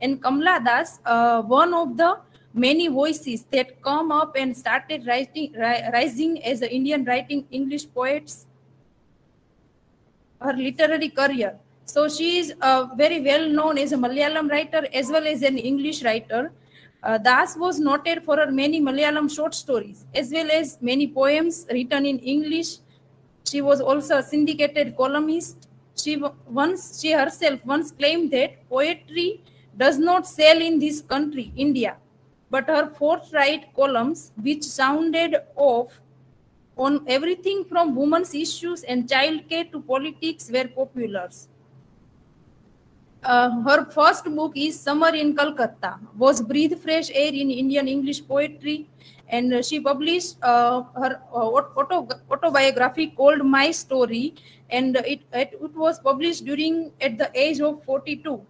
And Kamala Das, one of the many voices that come up and started rising as an Indian writing English poets, her literary career. So she is very well known as a Malayalam writer as well as an English writer. Das was noted for her many Malayalam short stories as well as many poems written in English. She was also a syndicated columnist. She herself once claimed that poetry does not sell in this country, India, but her forthright columns, which sounded off on everything from women's issues and childcare to politics, were popular. Her first book is Summer in Calcutta, was breathe fresh air in Indian English poetry, and she published her autobiography called My Story, and it was published at the age of 42.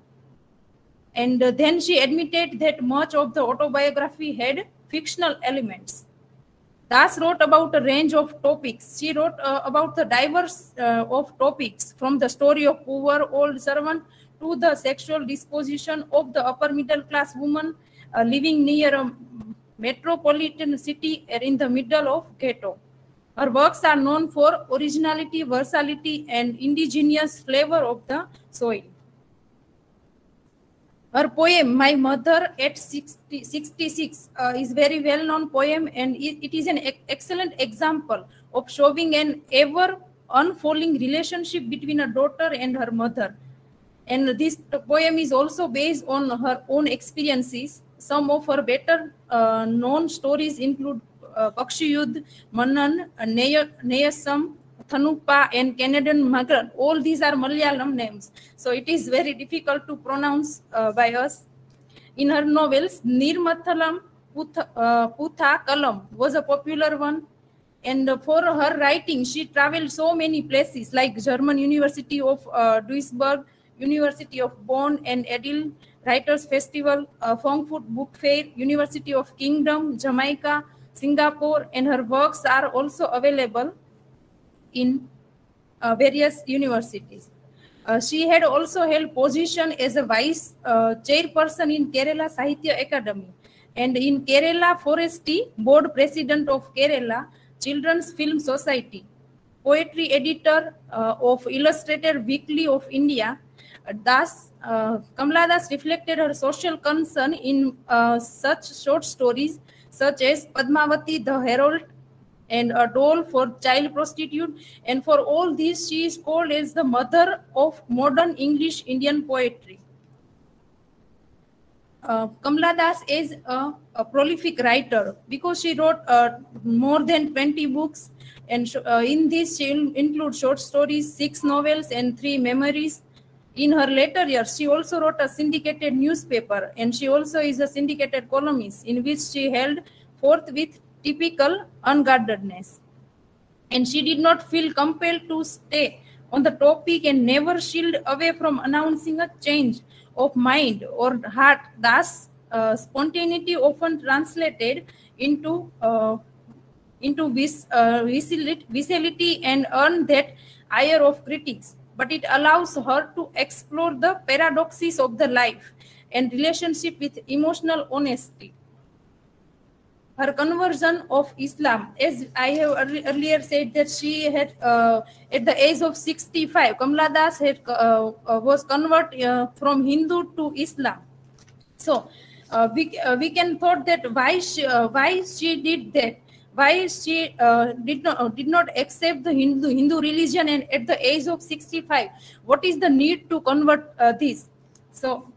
And then she admitted that much of the autobiography had fictional elements. Das wrote about a range of topics. She wrote about the diverse of topics, from the story of poor old servant to the sexual disposition of the upper middle class woman living near a metropolitan city in the middle of ghetto. Her works are known for originality, versatility, and indigenous flavor of the soil. Her poem, My Mother at 66, is very well-known poem, and it is an excellent example of showing an ever unfolding relationship between a daughter and her mother. And this poem is also based on her own experiences. Some of her better known stories include Pakshi Yudh, Manan, Neyasam, Thanupa, and Canadian Migrant. All these are Malayalam names, so it is very difficult to pronounce by us. In her novels, Nirmathalam Putha Kalam was a popular one. And for her writing, she traveled so many places like German University of Duisburg, University of Bonn and Edinburgh Writers Festival, Frankfurt Book Fair, University of Kingdom, Jamaica, Singapore, and her works are also available in various universities. She had also held position as a vice chairperson in Kerala Sahitya Academy, and in Kerala Forestry Board President of Kerala Children's Film Society, poetry editor of Illustrated Weekly of India. Kamala Das reflected her social concern in such short stories such as Padmavati the Herald and A Doll for Child Prostitute, and for all these she is called as the mother of modern English Indian poetry. Kamala Das is a prolific writer because she wrote more than 20 books, and in this she includes short stories, 6 novels, and 3 memoirs. In her later years, she also wrote a syndicated newspaper, and she also is a syndicated columnist in which she held forth with typical unguardedness. And she did not feel compelled to stay on the topic and never shied away from announcing a change of mind or heart. Thus, spontaneity often translated into viscerality and earned that ire of critics. But it allows her to explore the paradoxes of the life and relationship with emotional honesty. Her conversion of Islam, as I have earlier said, that she had at the age of 65, Kamala Das was converted from Hindu to Islam. So we can thought that why she did that. Why she did not accept the Hindu religion, and at the age of 65, what is the need to convert this? So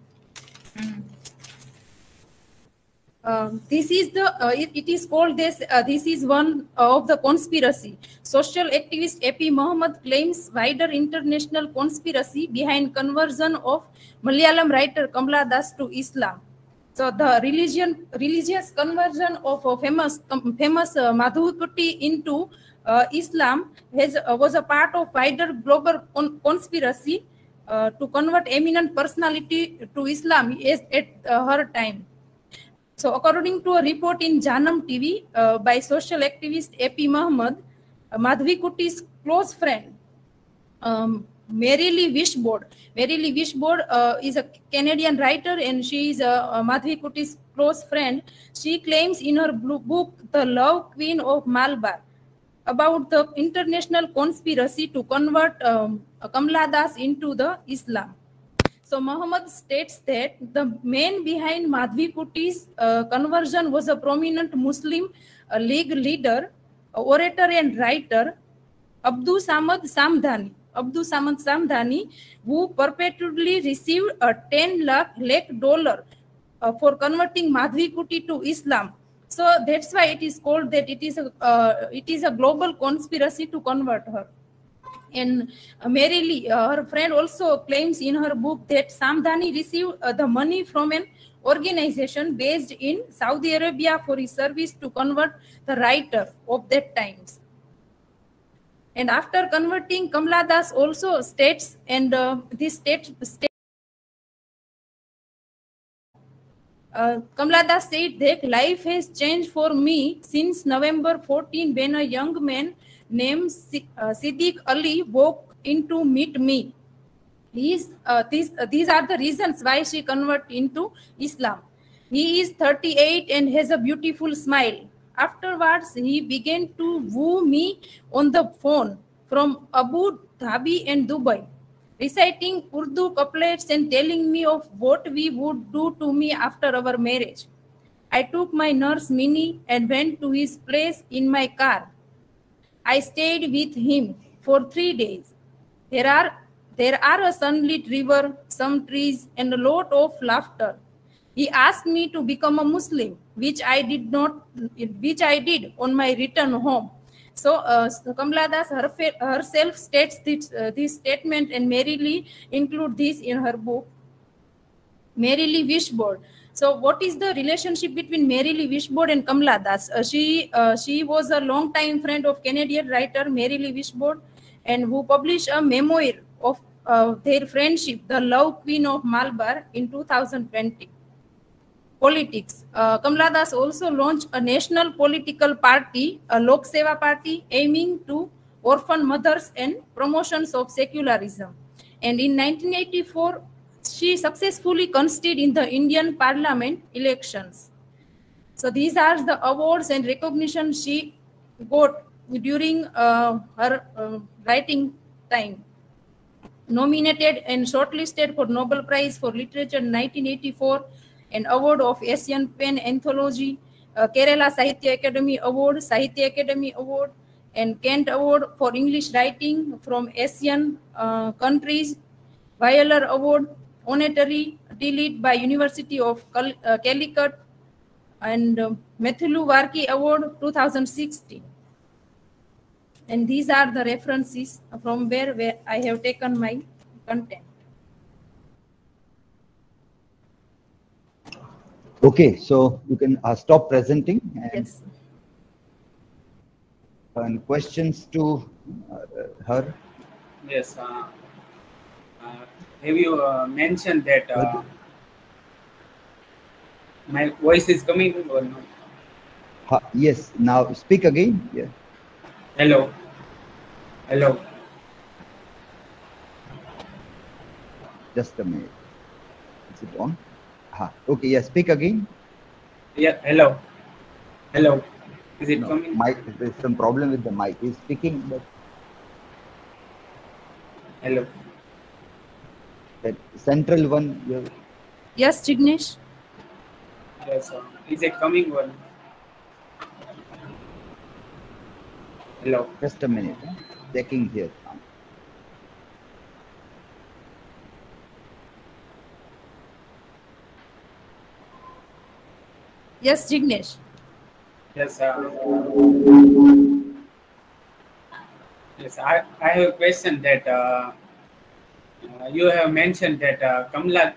this is it is called this. This is one of the conspiracy. Social activist A.P. Muhammad claims wider international conspiracy behind conversion of Malayalam writer Kamala Das to Islam. So the religious conversion of a famous Madhukutty into Islam was a part of wider global conspiracy to convert eminent personality to Islam at her time. So according to a report in Janam TV by social activist A.P. Muhammad, Madhvi Kutty's close friend, Mary Lee Wishbord. Mary Lee Wishbord is a Canadian writer, and she is Madhvi Kutty's close friend. She claims in her book, The Love Queen of Malabar, about the international conspiracy to convert Kamala Das into the Islam. So Muhammad states that the man behind Madhvi Kutty's conversion was a prominent Muslim League leader, orator and writer, Abdul Samad Samdani. Abdul Samad Samdani, who perpetually received a $10 lakh for converting Madhvi Kutty to Islam. So that's why it is called that it is a global conspiracy to convert her. And Mary Lee, her friend, also claims in her book that Samdani received the money from an organization based in Saudi Arabia for his service to convert the writer of that times. And after converting, Kamala Das also states, and this Kamala Das said that life has changed for me since November 14, when a young man named Siddiq Ali walked in to meet me. These are the reasons why she converted into Islam. He is 38 and has a beautiful smile. Afterwards, he began to woo me on the phone from Abu Dhabi and Dubai, reciting Urdu couplets and telling me of what we would do to me after our marriage. I took my nurse Minnie and went to his place in my car. I stayed with him for 3 days. There are a sunlit river, some trees, and a lot of laughter. He asked me to become a Muslim, which I did on my return home. So Kamala Das herself states this statement, and Mary Lee include this in her book, Mary Lee Wishbord. So what is the relationship between Mary Lee Wishbord and Kamala Das? She was a long-time friend of Canadian writer Mary Lee Wishbord, and who published a memoir of their friendship, The Love Queen of Malabar, in 2020. Politics. Kamala Das also launched a national political party, a Lok Seva party, aiming to orphan mothers and promotions of secularism. And in 1984, she successfully contested in the Indian Parliament elections. So these are the awards and recognition she got during her writing time. Nominated and shortlisted for Nobel Prize for Literature in 1984, an award of Asian Pen Anthology, Kerala Sahitya Academy Award, and Kent Award for English Writing from Asian countries, Weyler Award, Honorary D.Litt by University of Calicut, and Matthew Warkey Award 2016. And these are the references from where I have taken my content. Okay, so you can stop presenting. And, yes. And questions to her? Yes. Have you mentioned that my voice is coming or not? Yes, now speak again. Yeah. Hello. Hello. Just a minute. Is it on? Okay, yeah, speak again. Yeah, hello. Hello. Is it coming? Mic, there's some problem with the mic. He's speaking, but... Hello. That central one. Yeah. Yes, Jignesh. Yes, is it coming one? Hello. Just a minute. Checking here. Yes, Jignesh. Yes, yes. I have a question that you have mentioned that Kamala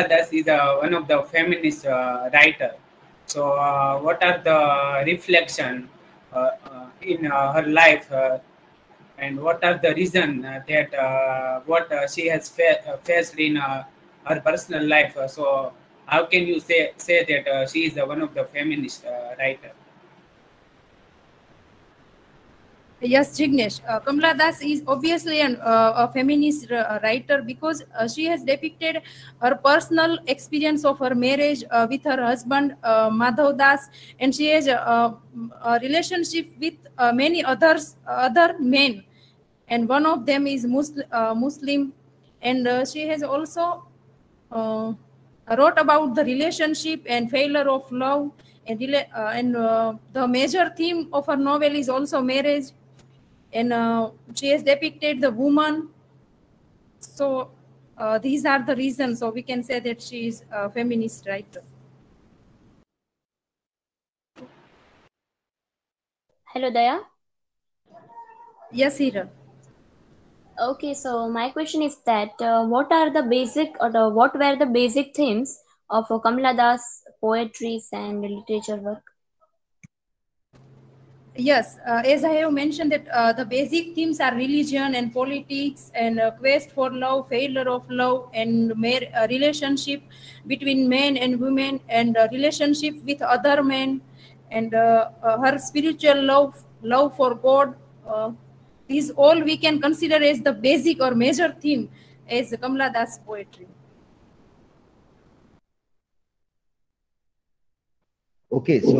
Das is one of the feminist writer. So, what are the reflection in her life, and what are the reason that what she has faced in her personal life? So, how can you say that she is one of the feminist writer? Yes, Jignesh. Kamala Das is obviously a feminist writer because she has depicted her personal experience of her marriage with her husband Madhav Das, and she has a relationship with many other men, and one of them is Muslim, and she has also wrote about the relationship and failure of love, and the major theme of her novel is also marriage, and she has depicted the woman. So these are the reasons. So we can say that she is a feminist writer. Hello, Daya. Yes, Hira. Okay, so my question is that what are the basic or what were the basic themes of Kamala Das poetries and literature work? Yes, as I have mentioned that the basic themes are religion and politics and quest for love, failure of love, and relationship between men and women, and relationship with other men, and her spiritual love for God. These all we can consider as the basic or major theme as Kamala Das poetry. Okay, so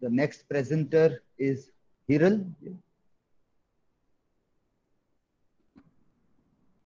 the next presenter is Hiral.